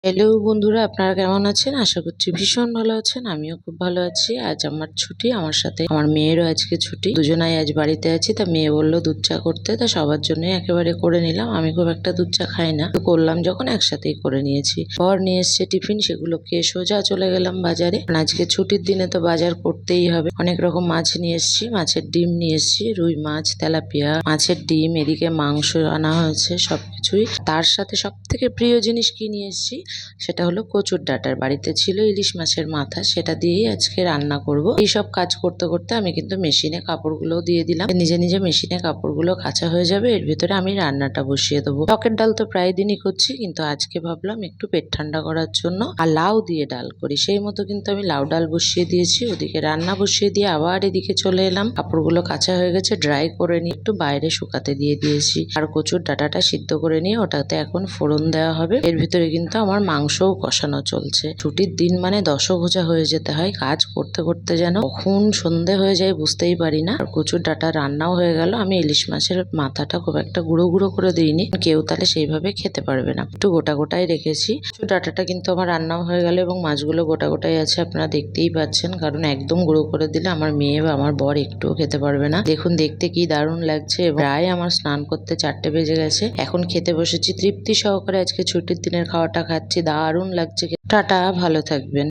Hello বন্ধুরা, আপনারা কেমন আছেন? আশা করছি ভীষণ ভালো আছেন। আমিও খুব ভালো আছি। আজ আমার ছুটি, আমার সাথে আমার মেয়েরও আজকে ছুটি। দুজনাই আজ বাড়িতে আছি। তা মেয়ে বলল দুধ চা করতে, তা সবার জন্যই একেবারে করে নিলাম। আমি খুব একটা দুধ চা খাই না, তো করলাম যখন একসাথেই করে নিয়েছি। বর নিয়ে এসছে টিফিন, সেগুলো খেয়ে সোজা চলে গেলাম বাজারে। কারণ আজকে ছুটির দিনে তো বাজার করতেই হবে। অনেক রকম মাছ নিয়ে এসছি, মাছের ডিম নিয়ে এসছি, রুই মাছ, তেলাপিয়া মাছের ডিম, এদিকে মাংস আনা হয়েছে, সবকিছুই। তার সাথে সব থেকে প্রিয় জিনিস কি নিয়ে এসছি, সেটা হলো কচুর ডাঁটার। বাড়িতে ছিল ইলিশ মাছের মাথা, সেটা দিয়েই আজকে রান্না করব। এইসব কাজ করতে করতে আমি কিন্তু মেশিনে কাপড়গুলো দিয়ে দিলাম। নিজে নিজে মেশিনে কাপড়গুলো কাঁচা হয়ে যাবে, এর ভিতরে আমি রান্নাটা বসিয়ে দেবো। টকের ডাল তো প্রায় দিনই করছি, কিন্তু আজকে ভাবলাম একটু পেট ঠান্ডা করার জন্য আর লাউ দিয়ে ডাল করি। সেই মতো কিন্তু আমি লাউ ডাল বসিয়ে দিয়েছি, ওদিকে রান্না বসিয়ে দিয়ে আবার এদিকে চলে এলাম। কাপড়গুলো কাঁচা হয়ে গেছে, ড্রাই করে নিয়ে একটু বাইরে শুকাতে দিয়ে দিয়েছি। আর কচুর ডাঁটাটা সিদ্ধ করে নিয়ে ওটাতে এখন ফোড়ন দেওয়া হবে। এর ভিতরে কিন্তু আমার মাংসও কষানো চলছে। ছুটির দিন মানে দশভুজা হয়ে যেতে হয়। কাজ করতে করতে যেন কখন সন্ধে হয়ে যায় বুঝতেই পারি না। আর কচুর ডাঁটা রান্নাও হয়ে গেল। আমি ইলিশ মাছের মাথাটা খুব একটা গুঁড়ো গুঁড়ো করে দিইনি, কেউ তাহলে সেইভাবে খেতে পারবে না, একটু গোটা গোটাই রেখেছি। কচুর ডাঁটাটা কিন্তু আমার রান্নাও হয়ে গেল এবং মাছগুলো গোটা গোটাই আছে, আপনারা দেখতেই পাচ্ছেন। কারণ একদম গুঁড়ো করে দিলে আমার মেয়ে বা আমার বর একটুও খেতে পারবে না। দেখুন দেখতে কি দারুণ লাগছে। প্রায় আমার স্নান করতে 4টে বেজে গেছে, এখন খেতে বসেছি। তৃপ্তি সহকারে আজকে ছুটির দিনের খাওয়াটা খাচ্ছি, দারুণ লাগছে। টাটা, ভালো থাকবেন।